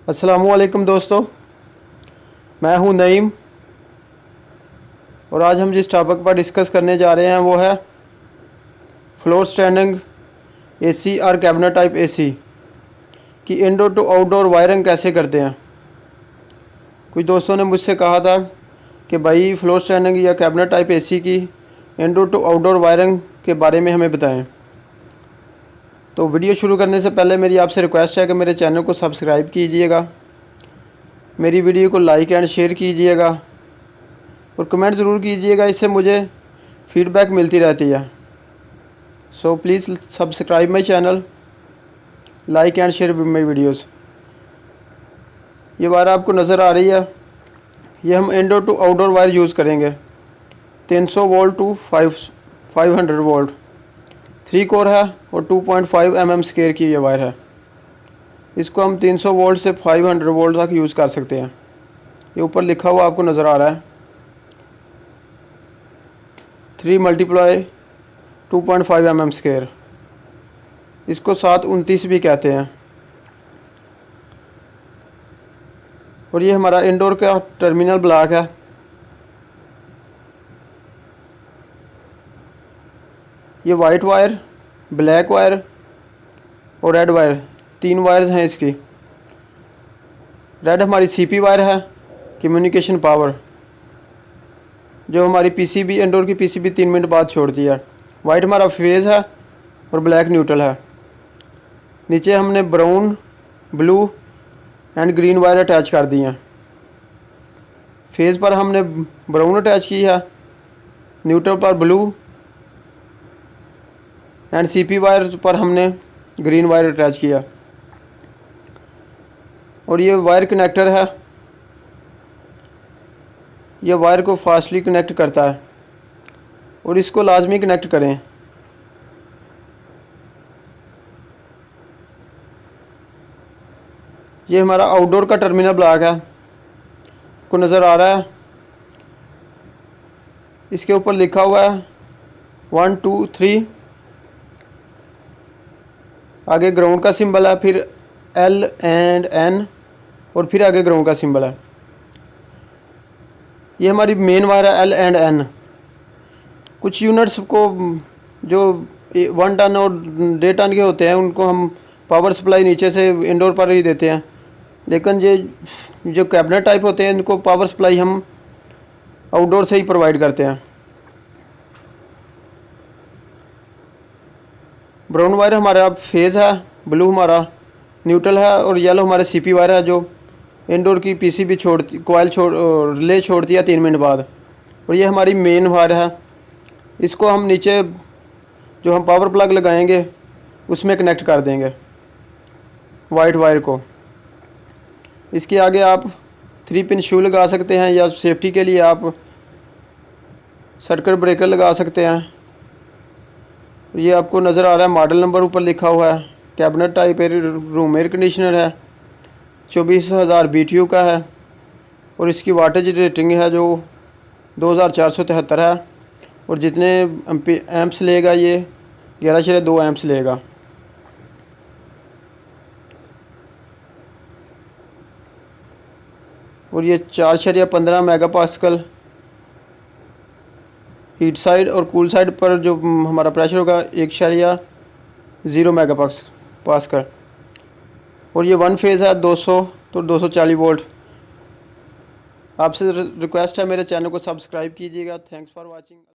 अस्सलामुअलैकुम दोस्तों, मैं हूं नईम और आज हम जिस टॉपिक पर डिस्कस करने जा रहे हैं वो है फ्लोर स्टैंडिंग एसी और कैबिनेट टाइप एसी की इंडोर टू आउटडोर वायरिंग कैसे करते हैं। कुछ दोस्तों ने मुझसे कहा था कि भाई फ्लोर स्टैंडिंग या कैबिनेट टाइप एसी की इंडोर टू आउटडोर वायरिंग के बारे में हमें बताएं। तो वीडियो शुरू करने से पहले मेरी आपसे रिक्वेस्ट है कि मेरे चैनल को सब्सक्राइब कीजिएगा, मेरी वीडियो को लाइक एंड शेयर कीजिएगा और कमेंट ज़रूर कीजिएगा, इससे मुझे फीडबैक मिलती रहती है। So please subscribe my channel, like and share my videos. ये वायर आपको नज़र आ रही है, ये हम indoor to outdoor wire use करेंगे। 300 वोल्ट टू 500 वोल्ट 3 कोर है और 2.5 mm स्क्वायर की ये वायर है। इसको हम 300 वोल्ट से 500 वोल्ट तक यूज़ कर सकते हैं। ये ऊपर लिखा हुआ आपको नज़र आ रहा है 3 × 2.5 mm स्क्वायर, इसको 729 भी कहते हैं। और ये हमारा इंडोर का टर्मिनल ब्लॉक है। ये वाइट वायर, ब्लैक वायर और रेड वायर, 3 वायर्स हैं इसकी। रेड हमारी सीपी वायर है, कम्युनिकेशन पावर, जो हमारी पीसीबी इंडोर की पीसीबी 3 मिनट बाद छोड़ती है। वाइट हमारा फेज़ है और ब्लैक न्यूट्रल है। नीचे हमने brown, blue and green wire attach कर दी हैं। फेज़ पर हमने ब्राउन अटैच की है, न्यूट्रल पर ब्लू एंड सीपी वायर पर हमने ग्रीन वायर अटैच किया। और ये वायर कनेक्टर है, ये वायर को फास्टली कनेक्ट करता है और इसको लाजमी कनेक्ट करें। ये हमारा आउटडोर का टर्मिनल ब्लॉक है, को नज़र आ रहा है। इसके ऊपर लिखा हुआ है 1 2 3, आगे ग्राउंड का सिंबल है, फिर L एंड N और फिर आगे ग्राउंड का सिंबल है। ये हमारी मेन वायर है L एंड N। कुछ यूनिट्स को जो 1 टन और 1.5 टन के होते हैं उनको हम पावर सप्लाई नीचे से इंडोर पर ही देते हैं, लेकिन ये जो कैबिनेट टाइप होते हैं इनको पावर सप्लाई हम आउटडोर से ही प्रोवाइड करते हैं। ब्राउन वायर हमारा फेज़ है, ब्लू हमारा न्यूट्रल है और येलो हमारे सीपी वायर है, जो इंडोर की पीसीबी रिले छोड़ती है 3 मिनट बाद। और ये हमारी मेन वायर है, इसको हम नीचे जो हम पावर प्लग लगाएंगे उसमें कनेक्ट कर देंगे वाइट वायर को। इसके आगे आप 3 पिन शू लगा सकते हैं या सेफ्टी के लिए आप सर्किट ब्रेकर लगा सकते हैं। ये आपको नज़र आ रहा है, मॉडल नंबर ऊपर लिखा हुआ है। Cabinet type room air conditioner है, 24,000 BTU का है और इसकी वाटेज रेटिंग है जो 2473 है और जितने एम्प्स लेगा ये 11.2 एम्प्स लेगा। और ये 4.15 मेगापास्कल हीट साइड और कूल साइड पर जो हमारा प्रेशर होगा 1.0 मेगापास्कल। और ये 1 फेज़ है 200 तो 240 वोल्ट। आपसे रिक्वेस्ट है मेरे चैनल को सब्सक्राइब कीजिएगा। Thanks for watching.